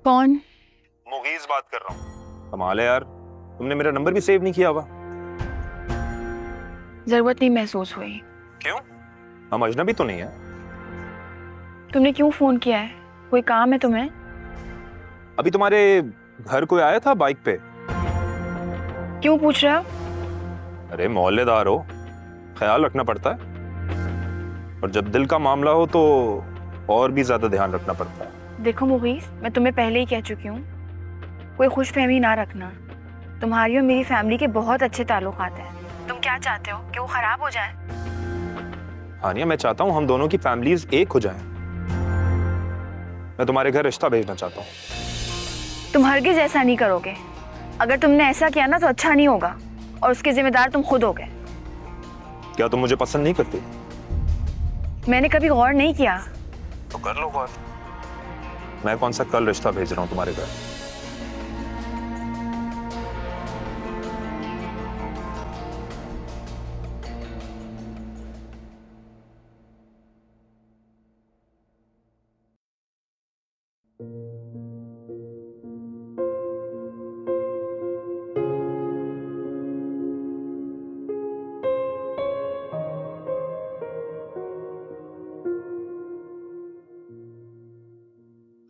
कौन? मुगीज बात कर रहा हूँ। कमाल है यार, तुमने मेरा नंबर भी सेव नहीं किया हुआ। जरूरत नहीं महसूस हुई। क्यों? हम अजनबी तो नहीं है। तुमने क्यों फोन किया है? कोई काम है तुम्हें? अभी तुम्हारे घर कोई आया था बाइक पे? क्यों पूछ रहे हो? अरे मोहल्लेदार हो, ख्याल रखना पड़ता है, और जब दिल का मामला हो तो और भी ज्यादा ध्यान रखना पड़ता है। देखो मुगीस, मैं तुम्हें पहले ही कह चुकी हूँ, कोई खुशफहमी ना रखना। तुम्हारी और मेरी फैमिली के बहुत अच्छे ताल्लुकात हैं। तुम क्या चाहते हो कि वो खराब हो जाए? हानिया, मैं चाहता हूँ हम दोनों की फैमिलीज एक हो जाएं। मैं तुम्हारे घर रिश्ता भेजना चाहता हूँ। तुम हरगिज ऐसा नहीं करोगे। अगर तुमने ऐसा किया ना तो अच्छा नहीं होगा, और उसके जिम्मेदार तुम खुद होगे। क्या तुम मुझे पसंद नहीं करती? मैंने कभी गौर नहीं किया। तो कर लो गौर। मैं कौन सा कल रिश्ता भेज रहा हूँ तुम्हारे घर।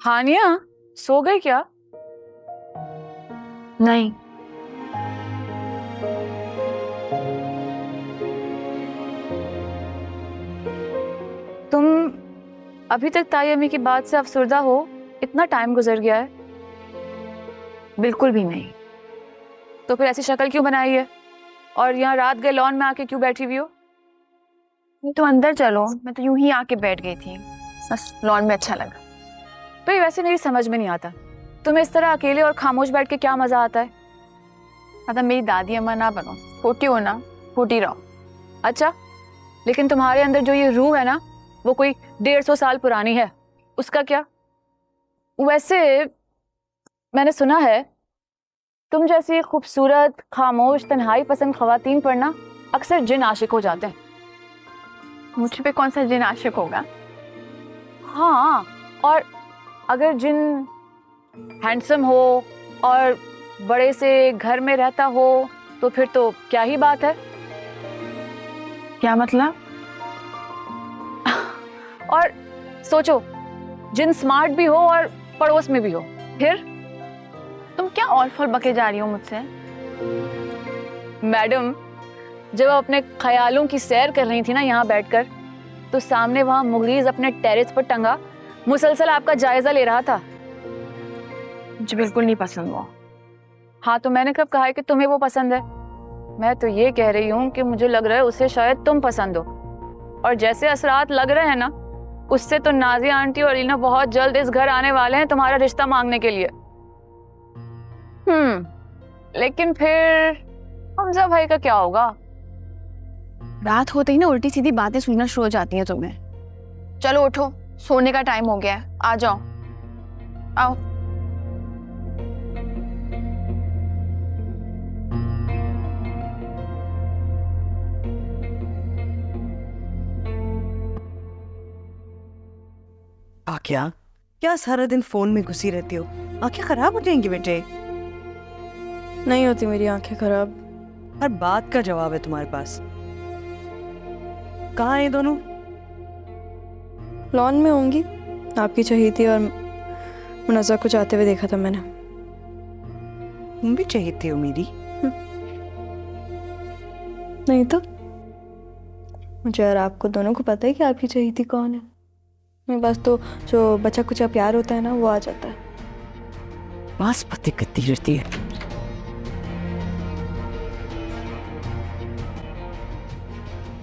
हानिया, सो गई क्या? नहीं। तुम अभी तक ताई अम्मी की बात से अफसरदा हो? इतना टाइम गुजर गया है। बिल्कुल भी नहीं। तो फिर ऐसी शक्ल क्यों बनाई है? और यहाँ रात गए लॉन में आके क्यों बैठी हुई हो? तो अंदर चलो, मैं तो यूं ही आके बैठ गई थी, बस लॉन में अच्छा लगा। तो ये वैसे मेरी समझ में नहीं आता, तुम्हें इस तरह अकेले और खामोश बैठ के क्या मजा आता है? मतलब मेरी दादी अम्मा ना बनो, छोटी हो ना, छोटी रहो। अच्छा, लेकिन तुम्हारे अंदर जो ये रूह है ना, वो कोई 150 साल पुरानी है। उसका क्या? वैसे मैंने सुना है तुम जैसी खूबसूरत, खामोश, तन्हाई पसंद खवातीन पर ना अक्सर जिन आशिक हो जाते हैं। मुझ पे कौन सा जिन आशिक होगा? हाँ, और अगर जिन हैंडसम हो और बड़े से घर में रहता हो तो फिर तो क्या ही बात है। क्या मतलब? और सोचो, जिन स्मार्ट भी हो और पड़ोस में भी हो, फिर? तुम क्या और फल बके जा रही हो मुझसे? मैडम, जब आप अपने ख्यालों की सैर कर रही थी ना यहाँ बैठकर, तो सामने वहां मुगीज अपने टेरेस पर टंगा मुसलसल आपका जायजा ले रहा था। मुझे बिल्कुल नहीं पसंद वो। हाँ, तो मैंने कब कहा है कि तुम्हें वो पसंद है? मैं तो ये कह रही हूँ कि मुझे लग रहा है उसे शायद तुम पसंद हो, और जैसे असरात लग रहे हैं ना, उससे तो नाजिया आंटी और रीना बहुत जल्द इस घर आने वाले हैं तुम्हारा रिश्ता मांगने के लिए। लेकिन फिर हमजा भाई का क्या होगा? रात होते ही ना उल्टी सीधी बातें सुनना शुरू हो जाती हैं तुम्हें। चलो उठो, सोने का टाइम हो गया है, आ जाओ। आओ। आख्या, क्या सारा दिन फोन में घुसी रहती हो? आंखें खराब हो जाएंगी बेटे। नहीं होती मेरी आंखें खराब। हर बात का जवाब है तुम्हारे पास। कहाँ है ये दोनों? लॉन में होंगी, आपकी चहीती और मुनज़्ज़ा को जाते हुए देखा था मैंने। तुम भी चाहिए हो मेरी? नहीं तो मुझे और आपको दोनों को पता है कि आपकी चहीती कौन है। मेरे पास तो जो बचा कुचा प्यार होता है ना, वो आ जाता है। बस पति करती रहती है।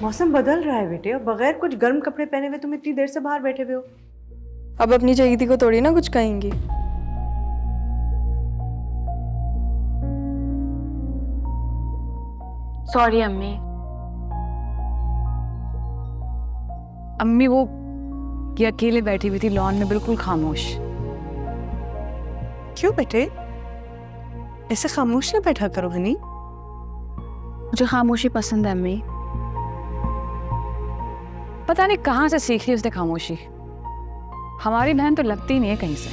मौसम बदल रहा है बेटे, और बगैर कुछ गर्म कपड़े पहने हुए तुम इतनी देर से बाहर बैठे हुए हो। अब अपनी चहीती को थोड़ी ना कुछ कहेंगी। सॉरी अम्मी। अम्मी वो ये अकेले बैठी हुई थी लॉन में, बिल्कुल खामोश। क्यों बेटे, ऐसे खामोश ना बैठा करो हनी। मुझे खामोशी पसंद है अम्मी। पता नहीं कहाँ से सीख ली उसने खामोशी। हमारी बहन तो लगती नहीं है कहीं से।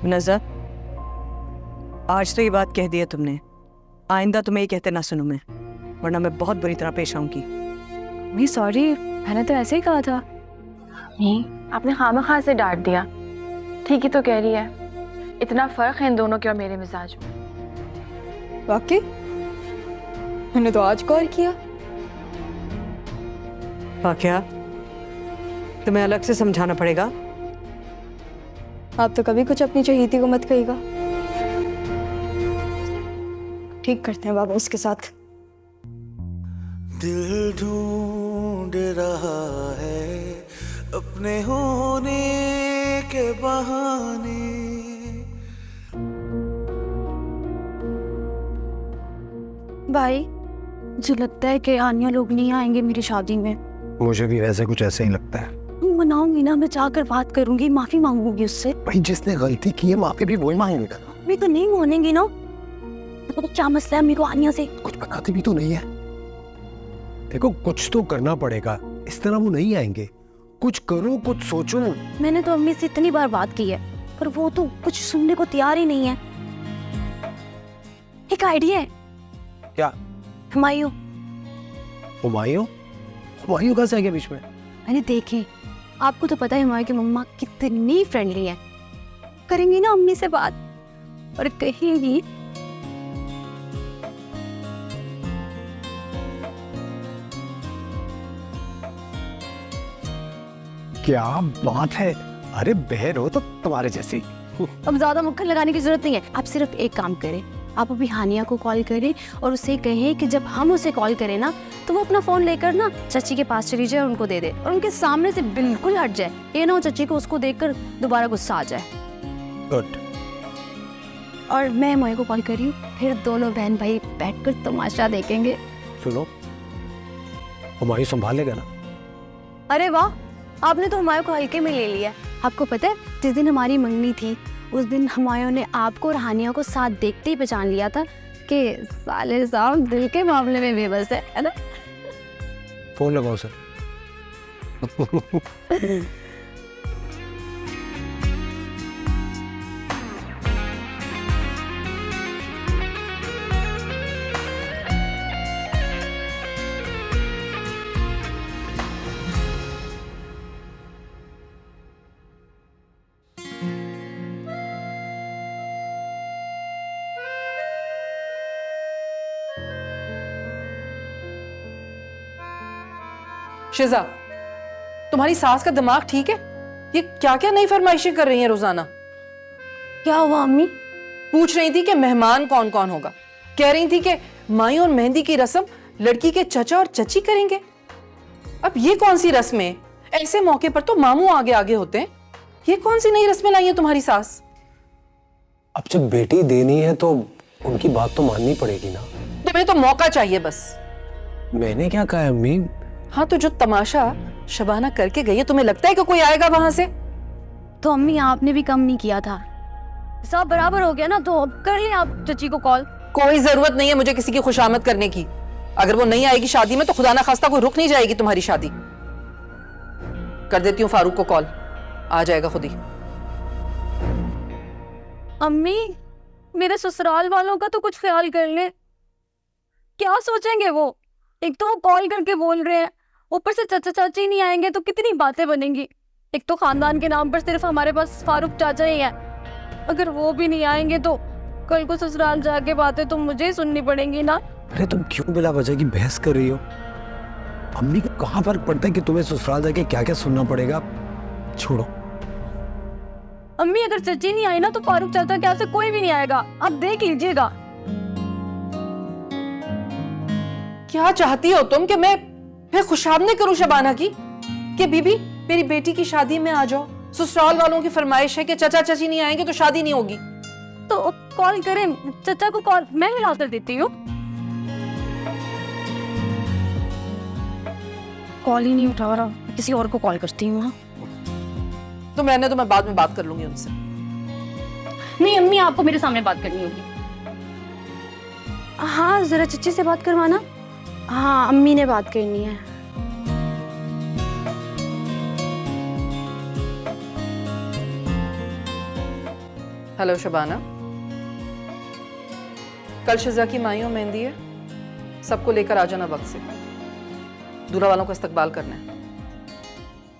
नजर, आज तो ये बात कह दी है तुमने, आइंदा तुम्हें ये कहते ना सुनूं मैं, वरना मैं बहुत बुरी तरह पेश आऊंगी। नहीं सॉरी, मैंने तो ऐसे ही कहा था। नहीं, आपने खामखा से डांट दिया। ठीक ही तो कह रही है, इतना फर्क है इन दोनों के और मेरे मिजाज में। वाकई मैंने तो आज कॉल किया। क्या तुम्हें अलग से समझाना पड़ेगा? आप तो कभी कुछ अपनी चहीती को मत कहिएगा। ठीक करते हैं बाबा उसके साथ। दिल ढूंढ रहा है अपने होने के बहाने। भाई, मुझे लगता है कि आनिया लोग नहीं आएंगे मेरी शादी में। मुझे भी वैसे कुछ ऐसे ही लगता है। मनाऊंगी ना, मैं जाकर बात करूंगी, माफी मांगूंगी उससे। भाई जिसने गलती की है माफी भी वही मांगेगा ना। मैं तो नहीं मानेंगी ना। तो क्या मसला है मेरे को आनिया से? कुछ बताती भी तो नहीं है। देखो कुछ तो करना पड़ेगा, इस तरह वो नहीं आएंगे। कुछ करो, कुछ सोचो। मैंने तो अम्मी से इतनी बार बात की है, पर वो तो कुछ सुनने को तैयार ही नहीं है। एक आइडिया है। क्या? हुमायूं। हुमायूं? हुमायूं कहाँ से आ गया बीच में? मैंने देखे, आपको तो पता है हुमायूं की मम्मा कितनी फ्रेंडली है। करेंगी ना अम्मी से बात और कहेंगी क्या बात है। अरे बहर हो तो तुम्हारे जैसी। अब ज्यादा मुक्खर लगाने की जरूरत नहीं है। आप सिर्फ एक काम करें, आप अभी हानिया को कॉल करें और उसे कहें कि जब हम उसे कॉल करें ना तो वो अपना फोन लेकर ना चची के पास चली जाए और उनको दे दे, और उनके सामने से बिल्कुल हट जाए। ये ना हो चची को उसको देखकर दोबारा गुस्सा आ जाए। गुड। और मैं मोए को कॉल कर रही हूँ, फिर दोनों बहन भाई बैठकर तमाशा देखेंगे। सुनो, हुमायूं संभाल लेगा ना? अरे वाह, आपने तो हुमायूं को हल्के में ले लिया। आपको पता है जिस दिन हमारी मंगनी थी उस दिन हुमायूं ने आपको और हानिया को साथ देखते ही पहचान लिया था कि साले साहब दिल के मामले में बेबस है ना? फोन लगाओ सर। शिजा, तुम्हारी सास का दिमाग ठीक है? ये क्या क्या नई फरमाइशें कर रही हैं रोजाना? क्या हुआ अम्मी? पूछ रही थी कि मेहमान कौन कौन होगा। कह रही थी कि माई और मेहंदी की रस्म लड़की के चचा और चची करेंगे। अब ये कौन सी रस्में? ऐसे मौके पर तो मामू आगे आगे होते हैं। ये कौन सी नई रस्में लाई है तुम्हारी सास? अब जब बेटी देनी है तो उनकी बात तो माननी पड़ेगी ना। तुम्हें तो मौका चाहिए बस। मैंने क्या कहा है अम्मी? हाँ, तो जो तमाशा शबाना करके गई है, तुम्हें लगता है कि कोई आएगा वहां से? तो अम्मी आपने भी कम नहीं किया था, सब बराबर हो गया ना, तो अब कर लें आप चची को कॉल। कोई जरूरत नहीं है मुझे किसी की खुशामद करने की। अगर वो नहीं आएगी शादी में तो खुदा ना खास्ता कोई रुक नहीं जाएगी तुम्हारी शादी। कर देती हूँ फारूक को कॉल, आ जाएगा खुद ही। अम्मी, मेरे ससुराल वालों का तो कुछ ख्याल कर ले। क्या सोचेंगे वो? एक तो वो कॉल करके बोल रहे हैं, ऊपर से चाचा चाची नहीं आएंगे तो कितनी बातें बनेंगी। एक तो खानदान के नाम पर सिर्फ हमारे पास फारूक चाचा ही है, अगर वो भी नहीं आएंगे तो कल को ससुराल जाके बातें तो मुझे ही सुननी पड़ेंगी ना। अरे तुम क्यों बिला वजह की बहस कर रही हो? अम्मी को कहाँ फर्क पड़ता है कि तुम्हें ससुराल जाके क्या क्या सुनना पड़ेगा? छोड़ो। अम्मी, अगर चची नहीं आई ना तो फारूक चाचा के यहाँ से कोई भी नहीं आएगा, आप देख लीजिएगा। क्या चाहती हो तुम कि मैं खुशामदी करूं शबाना की कि बीबी मेरी बेटी की शादी में आ जाओ? ससुराल वालों की फरमाइश है कि चाचा चाची नहीं आएंगे तो शादी नहीं होगी। तो कॉल करें चाचा को, कॉल मैं मिला कर देती हूँ। कॉल ही नहीं उठा रहा, किसी और को कॉल करती हूँ। तुम रहने दो, मैं बाद में बात कर लूंगी उनसे। नहीं अम्मी, आपको मेरे सामने बात करनी होगी। हाँ, जरा चच्ची से बात करवाना। हाँ, अम्मी ने बात करनी है। हेलो शबाना, कल शिजा की माइयों मेहंदी है, सबको लेकर आ जाना वक्त से। दूल्हा वालों का इस्तकबाल करना है।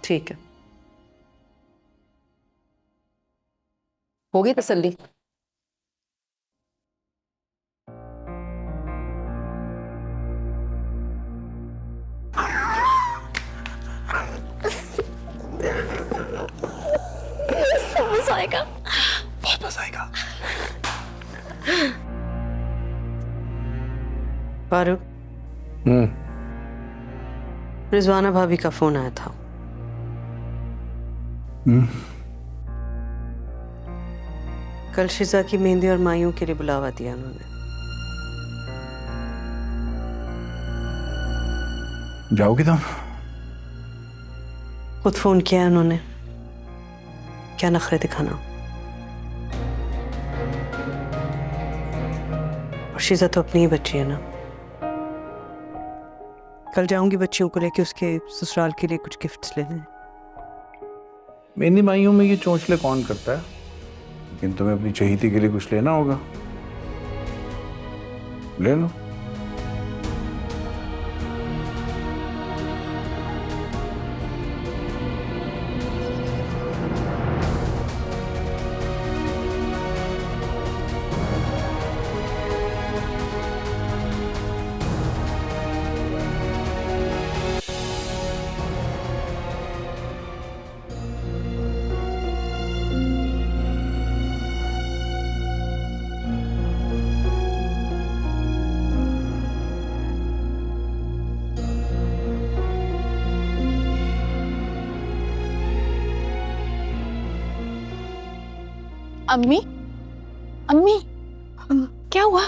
ठीक है, होगी तसल्ली? मजा आएगा। बहुत मजा आएगा। फारूक, रिजवाना भाभी का फोन आया था। कल शिजा की मेहंदी और माइयों के लिए बुलावा दिया उन्होंने। जाओगी तुम? खुद फोन किया है उन्होंने। क्या नखरे दिखाना। और शिजा तो अपनी ही बच्ची है ना। कल जाऊंगी बच्चियों को लेके उसके ससुराल के लिए कुछ गिफ्ट्स लेने। मेहंदी माइयों में ये चोंचले कौन करता है? लेकिन तुम्हें अपनी चहेती के लिए कुछ लेना होगा, ले लो। अम्मी, अम्मी, क्या हुआ?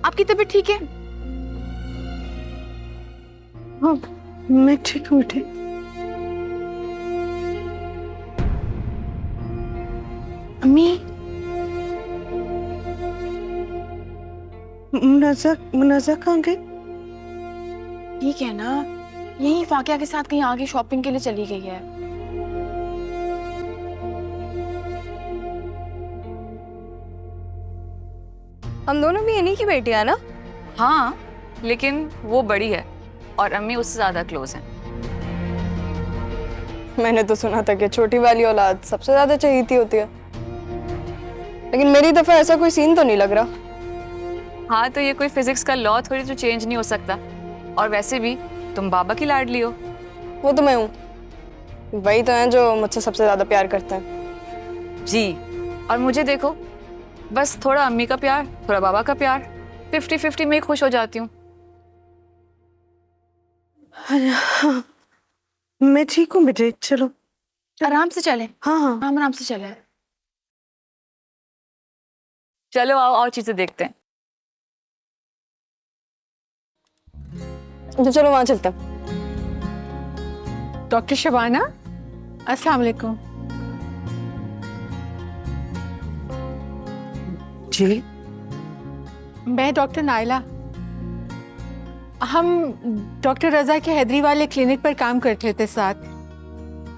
आपकी तबीयत ठीक है? हाँ, मैं ठीक हूँ बेटे। अम्मी, मुनाजा कहाँ गई? ठीक है ना? यही फाकिया के साथ कहीं आगे शॉपिंग के लिए चली गई है। हम दोनों भी इन्हीं की बेटियां है ना? हाँ, लेकिन वो बड़ी है और अम्मी उससे ज्यादा क्लोज हैं। मैंने तो सुना था कि छोटी वाली औलाद सबसे ज्यादा चहेती होती है, लेकिन मेरी दफा ऐसा कोई सीन तो नहीं लग रहा। हाँ, तो ये कोई फिजिक्स का लॉ थोड़ी तो चेंज नहीं हो सकता। और वैसे भी तुम बाबा की लाडली हो। वो तो मैं हूँ, वही तो है जो मुझसे सबसे ज्यादा प्यार करता है। जी, और मुझे देखो, बस थोड़ा अम्मी का प्यार, थोड़ा बाबा का प्यार, 50-50 में खुश हो जाती हूँ। हाँ, मैं ठीक हूँ बेटे, चलो आराम से चले। हाँ हाँ हम आराम से चले। चलो आओ और चीजें देखते हैं। तो चलो वहां चलते हैं। डॉक्टर शबाना, अस्सलाम वालेकुम। जी, मैं डॉक्टर नाइला। हम डॉक्टर रजा के हैदरी वाले क्लिनिक पर काम करते थे साथ।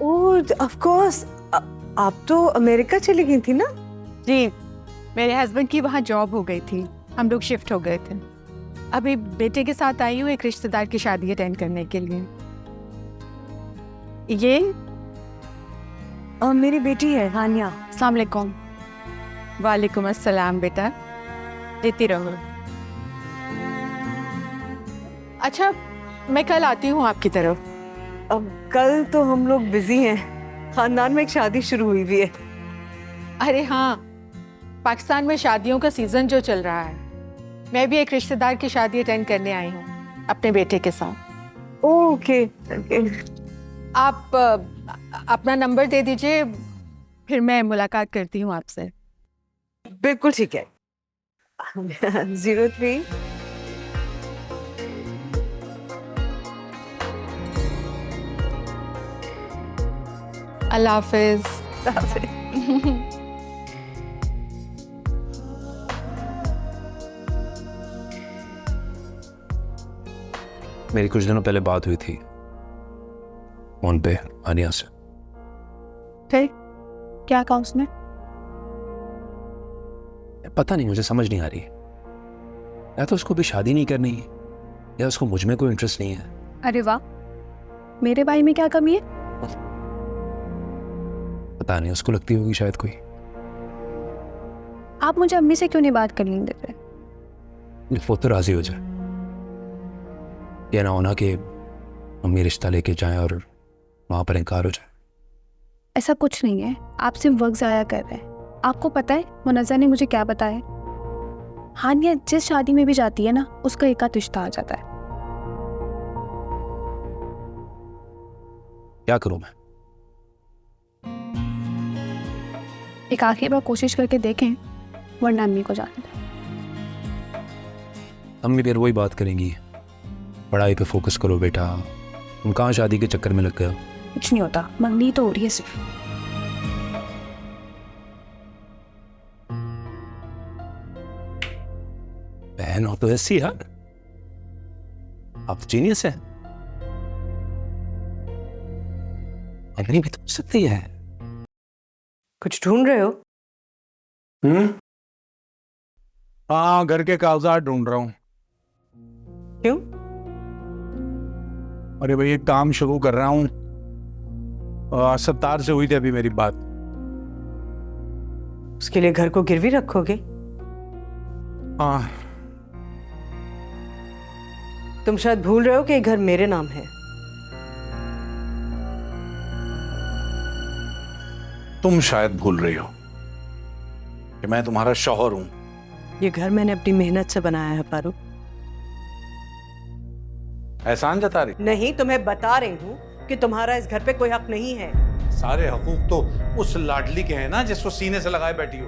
ओह ऑफ कोर्स, आप तो अमेरिका चली गई थी ना? जी, मेरे हस्बैंड की वहाँ जॉब हो गई थी, हम लोग शिफ्ट हो गए थे। अभी बेटे के साथ आई हूँ एक रिश्तेदार की शादी अटेंड करने के लिए। ये और मेरी बेटी है हानिया। अस्सलाम वालेकुम। वालेकुम अस्सलाम बेटा, लेती रहो। अच्छा, मैं कल आती हूँ आपकी तरफ। अब कल तो हम लोग बिजी हैं, खानदान में एक शादी शुरू हुई भी है। अरे हाँ, पाकिस्तान में शादियों का सीजन जो चल रहा है, मैं भी एक रिश्तेदार की शादी अटेंड करने आई हूँ अपने बेटे के साथ। ओके, आप अपना नंबर दे दीजिए, फिर मैं मुलाकात करती हूँ आपसे। बिल्कुल ठीक है। 03 अल्लाह हाफिज। मेरी कुछ दिनों पहले बात हुई थी फोन पे आनिया से। फिर क्या कहा उसने? पता नहीं, मुझे समझ नहीं आ रही। या तो उसको भी शादी नहीं करनी है, या उसको मुझ में कोई इंटरेस्ट नहीं है। अरे वाह, मेरे भाई में क्या कमी है? पता नहीं, उसको लगती होगी शायद कोई। आप मुझे अम्मी से क्यों नहीं बात करने देते? वो तो राजी हो जाए। ये ना होना कि मम्मी रिश्ता लेके जाएं और वहां पर इनकार हो जाए। ऐसा कुछ नहीं है, आप सिर्फ वक्त ज़ाया कर रहे हैं। आपको पता है मुनज़्ज़ा ने मुझे क्या बताया? हानिया जिस शादी में भी जाती है ना, उसका एक आध रिश्ता आ जाता है। क्या करूं मैं? एक आखिरी बार कोशिश करके देखें, वरना अम्मी को जाने दें। अम्मी फिर वही बात करेंगी, पढ़ाई पे फोकस करो बेटा, तुम कहाँ शादी के चक्कर में लग गए हो। कुछ नहीं होता, मंगनी तो हो रही है सिर्फ। बहन हो तो ऐसी यार, आप जीनियस है। अम्मी भी तो हो सकती है। कुछ ढूंढ रहे हो? हाँ, घर के कागजात ढूंढ रहा हूँ। क्यों? अरे भाई, एक काम शुरू कर रहा हूँ। सत्तार से हुई थी अभी मेरी बात। उसके लिए घर को गिरवी रखोगे? हाँ। तुम शायद भूल रहे हो कि ये घर मेरे नाम है। तुम शायद भूल रही हो कि मैं तुम्हारा शौहर हूं। ये घर मैंने अपनी मेहनत से बनाया है पारू। एहसान जता रही? नहीं, तुम्हें बता रही हूँ कि तुम्हारा इस घर पे कोई हक नहीं है। सारे हकूक तो उस लाडली के हैं ना, जिसको सीने से लगाए बैठी हो।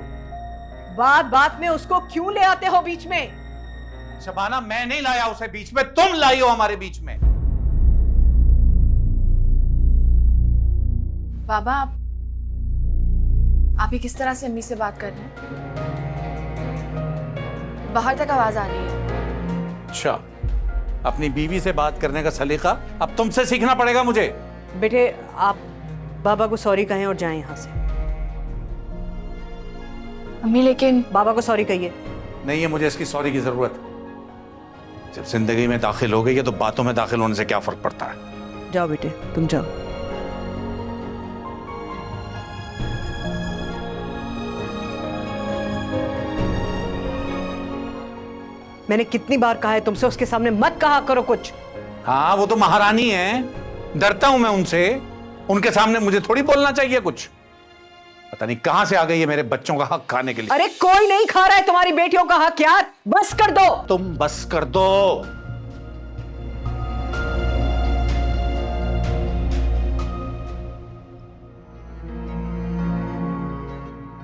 बात बात में उसको क्यों ले आते हो बीच में? शबाना, मैं नहीं लाया उसे बीच में, तुम लाई हो हमारे बीच में। बाबा, आप ही किस तरह से अम्मी से बात कर रहे हैं? बाहर तक आवाज आ रही है। अच्छा, अपनी बीवी से बात करने का सलीका अब तुमसे सीखना पड़ेगा मुझे। बेटे, आप बाबा को सॉरी कहें और जाएं यहाँ से। अम्मी, लेकिन बाबा को सॉरी कहिए। नहीं है मुझे इसकी सॉरी की जरूरत। जब जिंदगी में दाखिल हो गई है तो बातों में दाखिल होने से क्या फर्क पड़ता है। जाओ बेटे, तुम जाओ। मैंने कितनी बार कहा है तुमसे, उसके सामने मत कहा करो कुछ। हाँ, वो तो महारानी है, डरता हूं मैं उनसे। उनके सामने मुझे थोड़ी बोलना चाहिए कुछ। पता नहीं कहां से आ गई है मेरे बच्चों का हक खाने के लिए। अरे कोई नहीं खा रहा है तुम्हारी बेटियों का हक यार, बस कर दो। तुम बस कर दो।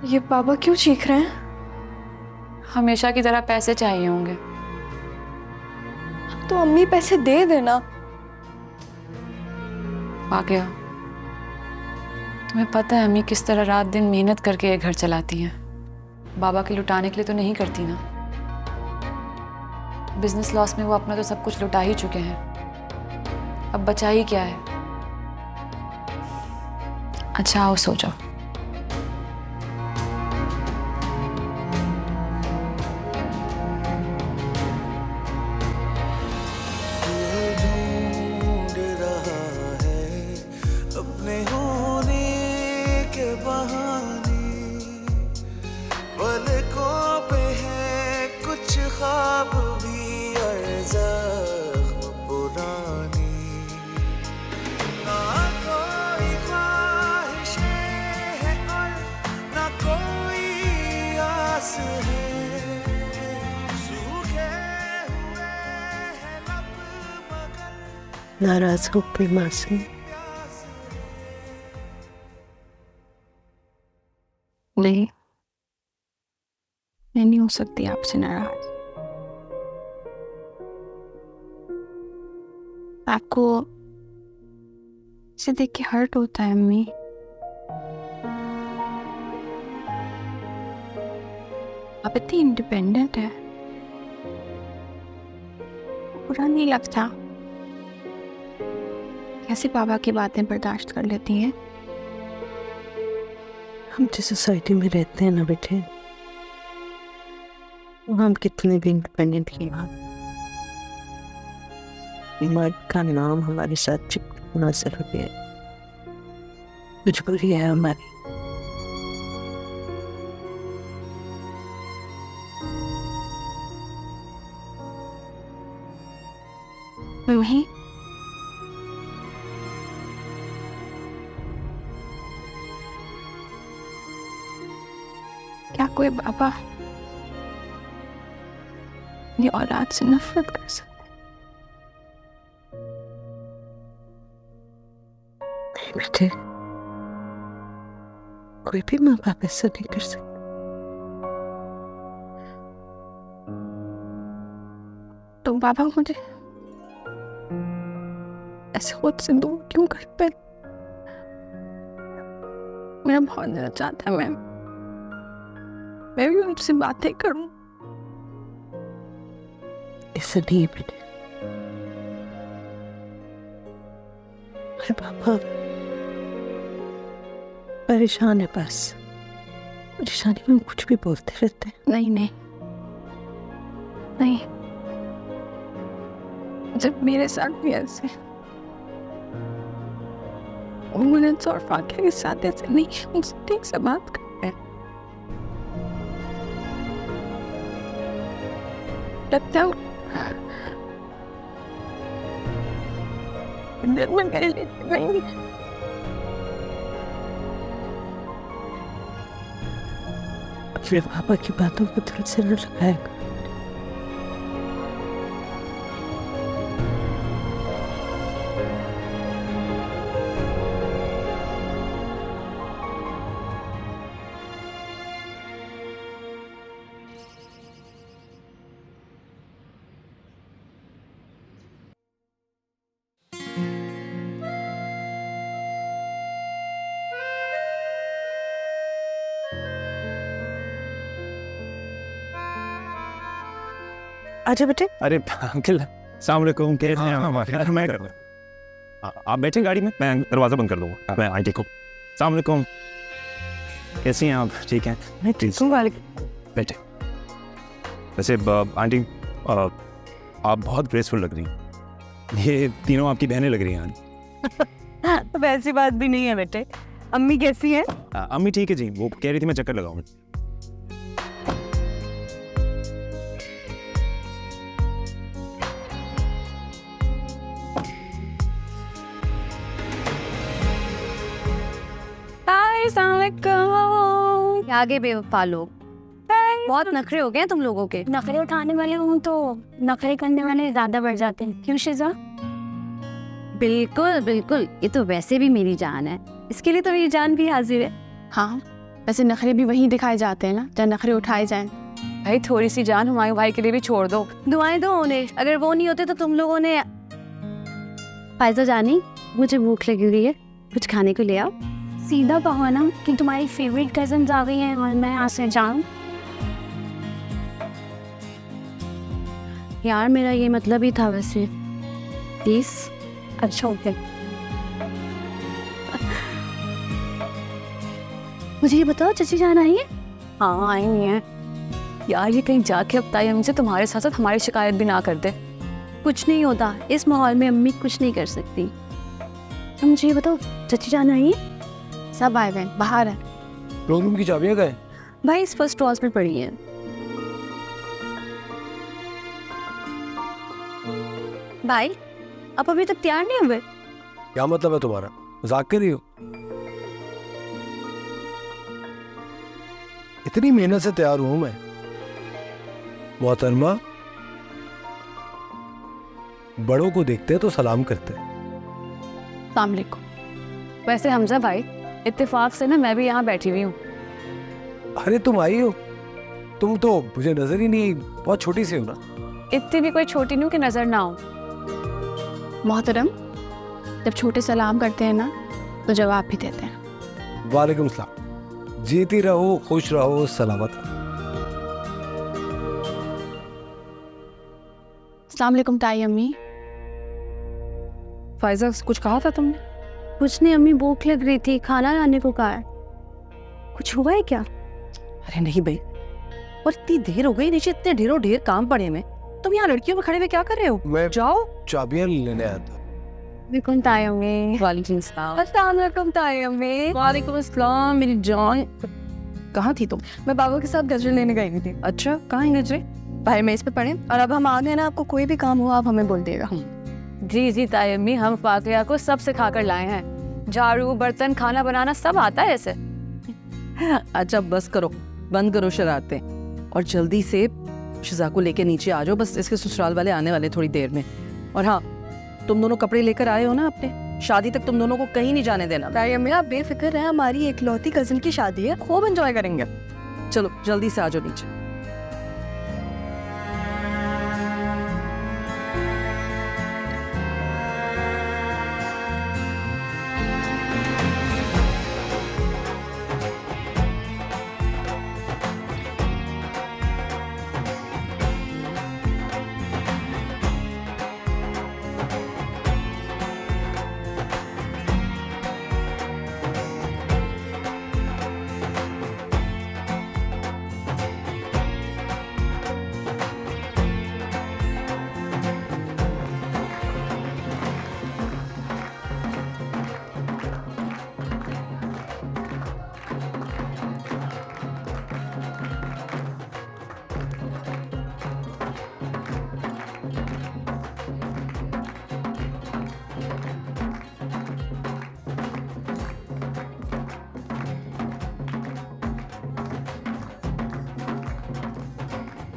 ये बाबा क्यों चीख रहे हैं? हमेशा की तरह पैसे चाहिए होंगे। तो अम्मी पैसे दे देना। आ गया। तुम्हें पता है अम्मी किस तरह रात दिन मेहनत करके ये घर चलाती हैं। बाबा के लुटाने के लिए तो नहीं करती ना। बिजनेस लॉस में वो अपना तो सब कुछ लुटा ही चुके हैं, अब बचा ही क्या है। अच्छा आओ सो जाओ। ढूंढ रहा है अपने होने के बहाने, पलकों पे है कुछ ख्वाब भी और ज़ख्म पुरानी। ना कोई ख्वाहिशें हैं और ना कोई आस है, सूखे हुए हैं लब मगर नाराज हो पे मासूम। नहीं, मैं नहीं हो सकती आपसे नाराज। आपको इसे देख के हर्ट होता है अम्मी। आप इतनी इंडिपेंडेंट है, बुरा नहीं लगता? कैसे पापा की बातें बर्दाश्त कर लेती हैं? हम जिस सोसाइटी में रहते हैं ना बेटे, हम कितने भी इंडिपेंडेंट ही हैं, मर्द का नाम हमारे साथ चिपकना जरूरी है, मजबूरी है हमारी। मम्मी, क्या कोई बाबा ये औलाद से नफरत कर सकते? नहीं बेटे, कोई भी माँ बाप ऐसा नहीं कर सकता। तो बाबा मुझे ऐसे खुद से दूर क्यों करते? मेरा बहुत दिल चाहता है मैं भी उनसे बातें करूं। ऐसा नहीं है बेटे, मेरे पापा परेशान है, बस परेशानी में कुछ भी बोलते रहते हैं। नहीं नहीं नहीं, जब मेरे साथ भी ऐसे उन्हें और फाकिया के साथ ऐसे नहीं, उनसे ठीक से बात करते हैं। लगता है दिल में मेरे लिए नहीं। अपने पापा की बातों को दिल से न लगाएगा। आजा बेटे। अरे अंकल अस्सलाम वालेकुम, कैसे हैं आप? मैं कर आप बैठे गाड़ी में, मैं दरवाज़ा बंद कर दूंगा। मैं आंटी को अस्सलाम वालेकुम, कैसी हैं आप? ठीक हैं? मैं ठीक हूँ। बैठे। वैसे आंटी आप बहुत ग्रेसफुल लग रही हैं। ये तीनों आपकी बहनें लग रही हैं। वैसी बात भी नहीं है बेटे। अम्मी कैसी है? अम्मी ठीक है जी, वो कह रही थी मैं चक्कर लगाऊंगा। आगे बेवफा लोग, बहुत नखरे हो गए तुम लोगों के। नखरे उठाने वाले हूँ तो नखरे करने वाले ज्यादा बढ़ जाते हैं, क्यों शिजा? बिल्कुल बिल्कुल, ये तो वैसे भी मेरी जान है, इसके लिए तो मेरी जान भी हाजिर है। हाँ, वैसे नखरे भी वहीं दिखाए जाते हैं ना जहाँ नखरे उठाए जाएं। भाई थोड़ी सी जान हुमायूं भाई के लिए भी छोड़ दो। दुआएं दो उन्हें, अगर वो नहीं होते तो तुम लोगों ने। फायजा जानी, मुझे भूख लगी हुई है, कुछ खाने को ले आओ। सीधा कहो ना कि तुम्हारी फेवरेट कजन आ गई हैं और मैं यहाँ से जाऊँ। यार मेरा ये मतलब ही था वैसे, प्लीज। अच्छा ओके। मुझे ये बताओ, चची जान आई है? हाँ आई नहीं है यार, ये कहीं जाके अब ताई हमसे तुम्हारे साथ साथ हमारी शिकायत भी ना कर दे। कुछ नहीं होता, इस माहौल में अम्मी कुछ नहीं कर सकती। तो मुझे ये बताओ, चची जान आई है? सब आए हुए बाहर है। रूम की चाबियां गए भाई इस फर्स्ट क्लास में पड़ी है। भाई आप अभी तक तैयार नहीं हुए? क्या मतलब है तुम्हारा? मजाक कर रही हो? इतनी मेहनत से तैयार हूं मैं। मोहतरमा, बड़ों को देखते हैं तो सलाम करते हैं। अस्सलाम वालेकुम। वैसे हमजा भाई, इत्तेफाक से ना मैं भी यहाँ बैठी हुई हूँ। अरे तुम आई हो? तुम तो मुझे नजर ही नहीं आई, बहुत छोटी सी हो ना। इतनी भी कोई छोटी नहीं हूँ कि नजर ना हो। मोहतरम, जब छोटे सलाम करते हैं ना तो जवाब भी देते हैं। वालेकुम सलाम। जीती रहो, खुश रहो, सलामत रहो। अस्सलाम वालेकुम ताई अम्मी। फायजा कुछ कहा था तुमने? कुछ नहीं अम्मी, भूख लग रही थी, खाना लाने को कहा है। कुछ हुआ है क्या? अरे नहीं भाई, और इतनी देर हो गई, नीचे इतने ढेरों ढेर काम पड़े में, तुम यहाँ लड़कियों में खड़े हुए क्या कर रहे हो? मैं जाओ। चाबियां लेने आया था। वालेकुम तायम्मी। वालेकुम सलाम। अस्सलाम वालेकुम तायम्मी। वालेकुम अस्सलाम मेरी जान। कहाँ थी तुम? मैं बाबा के साथ गजरे लेने गई हुई थी। अच्छा, कहाँ है गजरे? भाई मैं इस पे पढ़े, और अब हम आ गए ना, आपको कोई भी काम हो आप हमें बोल देगा। जी जी तायम्मी, हम फातिया को सब सिखा कर लाए हैं। झाड़ू, बर्तन, खाना बनाना सब आता है इसे। अच्छा बस करो, बंद करो शरारतें और जल्दी से शिजा को लेके नीचे आ जाओ। बस इसके ससुराल वाले आने वाले थोड़ी देर में। और हाँ, तुम दोनों कपड़े लेकर आए हो ना अपने, शादी तक तुम दोनों को कहीं नहीं जाने देना। तायम्मी आप बेफिक्र रहे, हमारी एकलौती कजिन की शादी है, खूब एंजॉय करेंगे। चलो जल्दी से आ जाओ नीचे।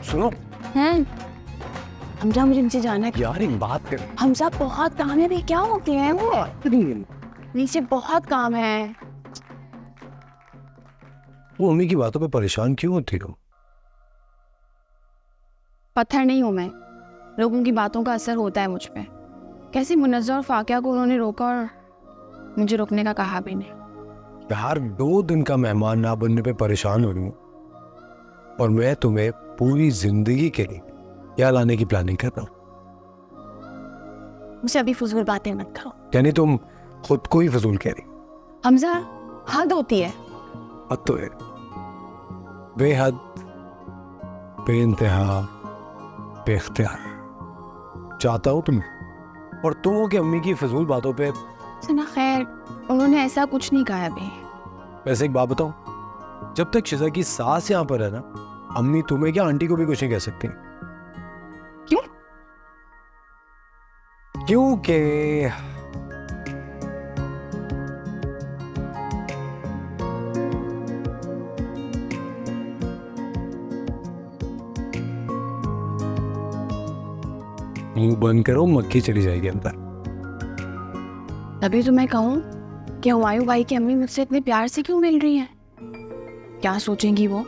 सुनो हमजा, मुझे नीचे जाना है। यार, एक बात कर। हमजा बहुत काम है भाई, क्या होते हैं वो? नीचे बहुत काम है। वो मम्मी की बातों पे परेशान क्यों होती हो? पत्थर नहीं हूँ मैं, लोगों की बातों का असर होता है मुझ पे। कैसे मुनज़्ज़ा और फाकिया को उन्होंने रोका और मुझे रोकने का कहा भी नहीं। यार, 2 दिन का मेहमान ना बनने पे परेशान हो रही हूँ, और मैं तुम्हें पूरी जिंदगी के लिए क्या लाने की प्लानिंग कर रहा हूँ। मुझसे अभी फजूल बातें मत करो। यानी तुम खुद को ही फजूल कह रही? हमजा, हद होती है। हद तो है, बेहद, बेइंतहा, बेख्तियार। चाहता हूँ तुम, और तुम हो कि अम्मी की फजूल बातों पे। सुना, खैर उन्होंने ऐसा कुछ नहीं कहा अभी। वैसे एक बात बताऊं, जब तक शिजा की सास यहाँ पर है ना, अम्मी तुम्हें क्या आंटी को भी कुछ नहीं कह सकती। क्यों? क्योंकि मुंह बंद करो, मक्खी चली जाएगी अंदर। तभी तो मैं कहूँ कि हुमायूं भाई की अम्मी मुझसे इतने प्यार से क्यों मिल रही हैं? क्या सोचेंगी वो?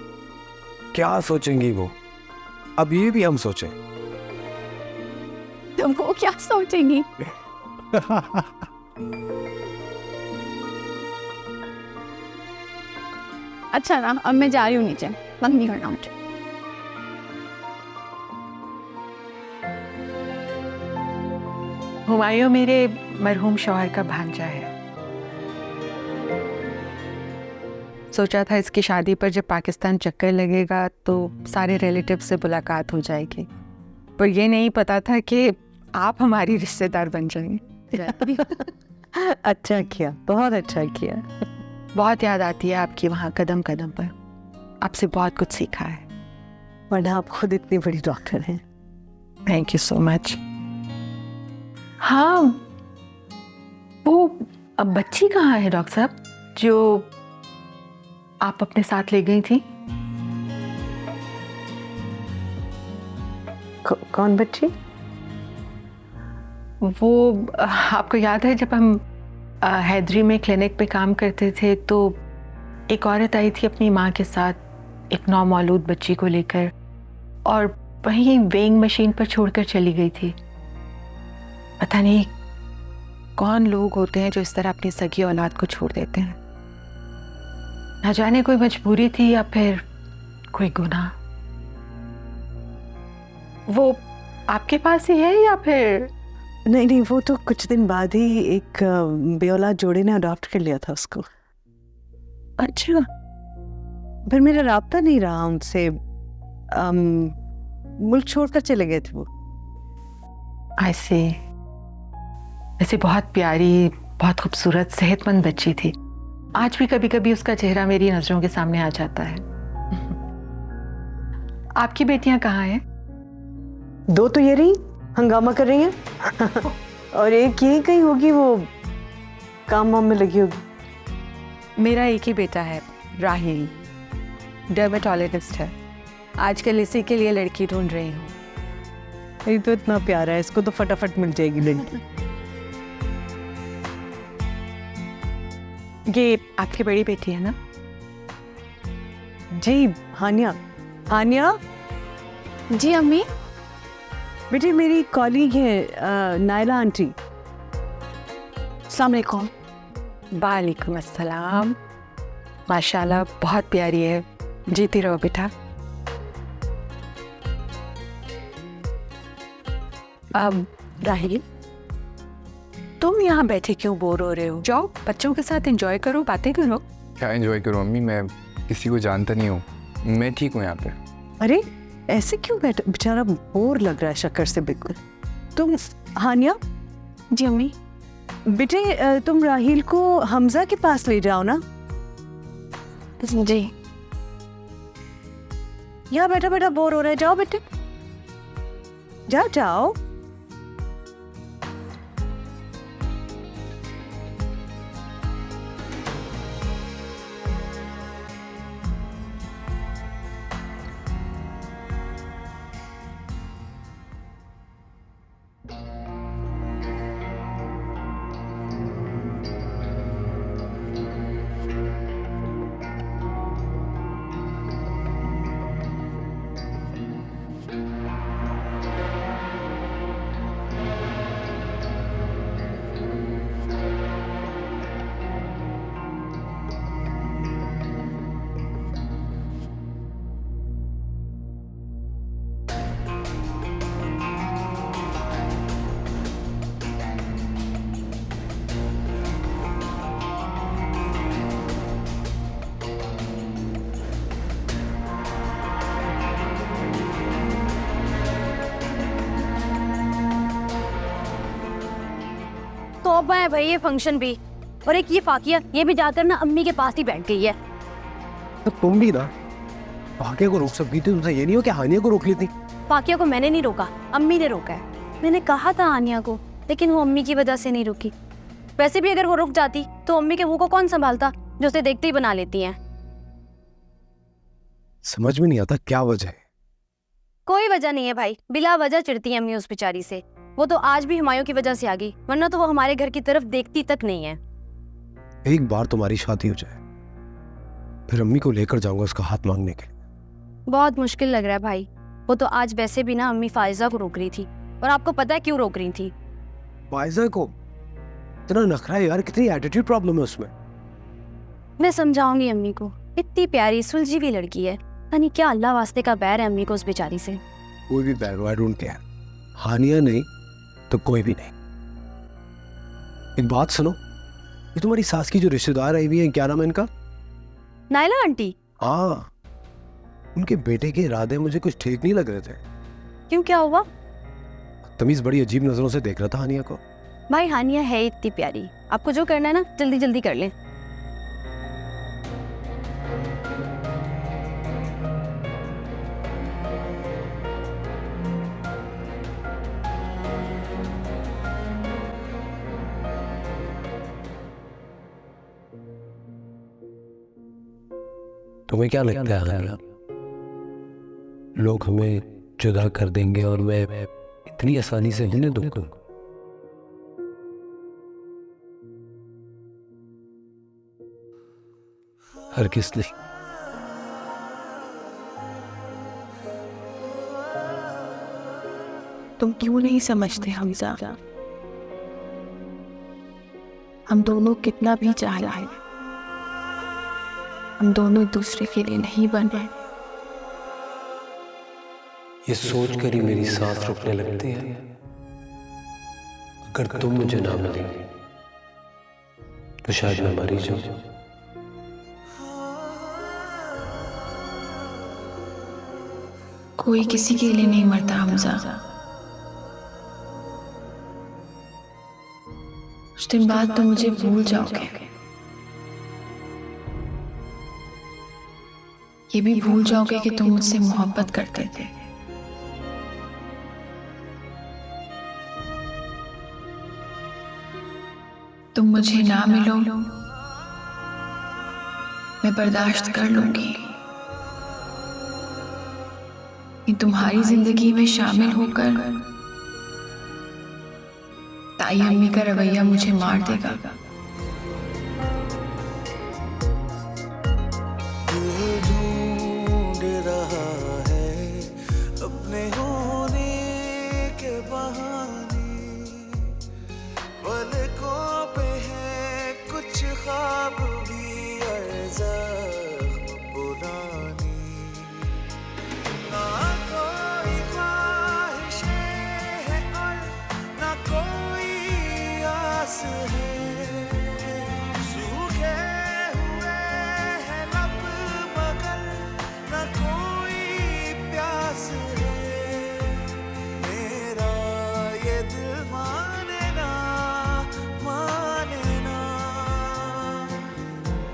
क्या सोचेंगी वो? अब ये भी हम सोचें। तो वो क्या सोचेंगी? अच्छा ना, अब मैं जा रही हूँ नीचे, बंद नहीं करना मुझे। हुमायूं मेरे मरहूम शौहर का भांजा है। सोचा था इसकी शादी पर जब पाकिस्तान चक्कर लगेगा तो सारे रिलेटिव से मुलाकात हो जाएगी, पर ये नहीं पता था कि आप हमारी रिश्तेदार बन जाएंगे। अच्छा किया, बहुत अच्छा किया। बहुत याद आती है आपकी वहाँ कदम कदम पर। आपसे बहुत कुछ सीखा है। वरना आप खुद इतनी बड़ी डॉक्टर हैं। Thank you so much. हाँ, वो अब बच्ची कहाँ है डॉक्टर साहब जो आप अपने साथ ले गई थी? कौन बच्ची? वो आपको याद है जब हम हैदरी में क्लिनिक पे काम करते थे तो एक औरत आई थी अपनी माँ के साथ एक नौमौलूद बच्ची को लेकर, और वहीं वेइंग मशीन पर छोड़कर चली गई थी। पता नहीं कौन लोग होते हैं जो इस तरह अपनी सगी औलाद को छोड़ देते हैं। न जाने कोई मजबूरी थी या फिर कोई गुनाह। वो आपके पास ही है या फिर? नहीं, वो तो कुछ दिन बाद ही एक बेऔलाद जोड़े ने अडॉप्ट कर लिया था उसको। अच्छा। फिर मेरा राब्ता नहीं रहा उनसे, मुल्क छोड़कर चले गए थे वो। ऐसे ऐसे बहुत प्यारी, बहुत खूबसूरत, सेहतमंद बच्ची थी। आज भी कभी कभी उसका चेहरा मेरी नजरों के सामने आ जाता है। आपकी बेटियां कहाँ हैं? 2 तो ये रही, हंगामा कर रही हैं और एक यही कहीं होगी, वो काम वाम में लगी होगी। मेरा एक ही बेटा है, राहिल, डर्मेटोलॉजिस्ट है। आजकल इसी के लिए लड़की ढूंढ रही हूँ। ये तो इतना प्यारा है, इसको तो फटाफट मिल जाएगी लड़की। ये आपकी बड़ी बेटी है ना? जी हानिया। हानिया जी अम्मी। बेटे मेरी कॉलीग है नायला आंटी। अस्सलाम वालेकुम। वालेकुम अस्सलाम। माशाल्लाह बहुत प्यारी है, जीती रहो बेटा। अब राहिल, तुम यहाँ बैठे क्यों बोर हो रहे हो? जाओ बच्चों के साथ एंजॉय करो, बातें करो। क्या एंजॉय करूँ अम्मी, मैं किसी को जानता नहीं हूँ, मैं ठीक हूँ यहाँ पे। अरे ऐसे क्यों बैठा, बेचारा बोर लग रहा है शक्कर से बिल्कुल। तुम हानिया। जी अम्मी। बेटे तुम राहिल को हमजा के पास ले जाओ ना। जी। यहाँ बैठा बैठा बोर हो रहा है, जाओ बेटे जाओ जाओ। तौबा है भाई, ये फंक्शन भी, और एक ये फाकिया, ये भी जाकर ना अम्मी के पास ही बैठ गई है। तो तुम भी ना फाकिया को रोक सकती थी, तुमसे ये नहीं हो कि हानिया को रोक ली थी। फाकिया को मैंने नहीं रोका, अम्मी ने रोका है। मैंने कहा था आनिया को, लेकिन वो अम्मी की वजह से नहीं रुकी। वैसे भी अगर वो रुक जाती तो अम्मी के मुंह को कौन संभालता, जो उसे देखते ही बना लेती हैं। समझ में नहीं आता क्या वजह है। कोई वजह नहीं है भाई, बिला वजह चिढ़ती है अम्मी उस बेचारी से। वो तो आज भी हुमायूं की वजह से आ गई, वरना तो वो हमारे घर की तरफ देखती तक नहीं है। एक बार तुम्हारी शादी हो जाए फिर अम्मी को लेकर जाऊंगा उसका हाथ मांगने के लिए। बहुत मुश्किल लग रहा है भाई। वो तो आज वैसे भी ना अम्मी फायजा को रोक रही थी, और आपको पता है क्यों रोक रही थी? फायजा को? इतना नखरा है यार, कितनी एटीट्यूड प्रॉब्लम है उसमें। मैं समझाऊंगी अम्मी को, इतनी प्यारी सुलझी हुई लड़की है, यानी क्या अल्लाह वास्ते का बैर है अम्मी को उस बेचारी से। कोई भी बैर, आई डोंट केयर। हानिया नहीं तो कोई भी नहीं। एक बात सुनो, ये तुम्हारी सास की जो रिश्तेदार आई हुई है, क्या नाम है इनका? नायला आंटी। हाँ, उनके बेटे के इरादे मुझे कुछ ठीक नहीं लग रहे थे। क्यों, क्या हुआ? तमीज बड़ी अजीब नजरों से देख रहा था हानिया को। भाई हानिया है इतनी प्यारी, आपको जो करना है ना जल्दी जल्दी कर लें। तुम्हें क्या लगता है हानिया, लोग हमें जुदा कर देंगे और मैं इतनी आसानी से उन्हें दूंगा? हरगिज़ नहीं। तुम क्यों नहीं समझते हमजा, हम दोनों कितना भी चाह रहे हैं, हम दोनों एक दूसरे के लिए नहीं बन रहे। ये सोच कर ही मेरी सांस रुकने लगती है, अगर तुम मुझे ना मिली तो शायद मैं मर ही जाऊं। कोई किसी के लिए नहीं मरता हमजा। कुछ दिन बाद तुम मुझे भूल जाओगे, ये भी भूल जाओगे कि तुम मुझसे मोहब्बत करते थे। तुम मुझे ना मिलो, मैं बर्दाश्त कर लूंगी, कि तुम्हारी जिंदगी में शामिल होकर ताई अम्मी का रवैया मुझे मार देगा।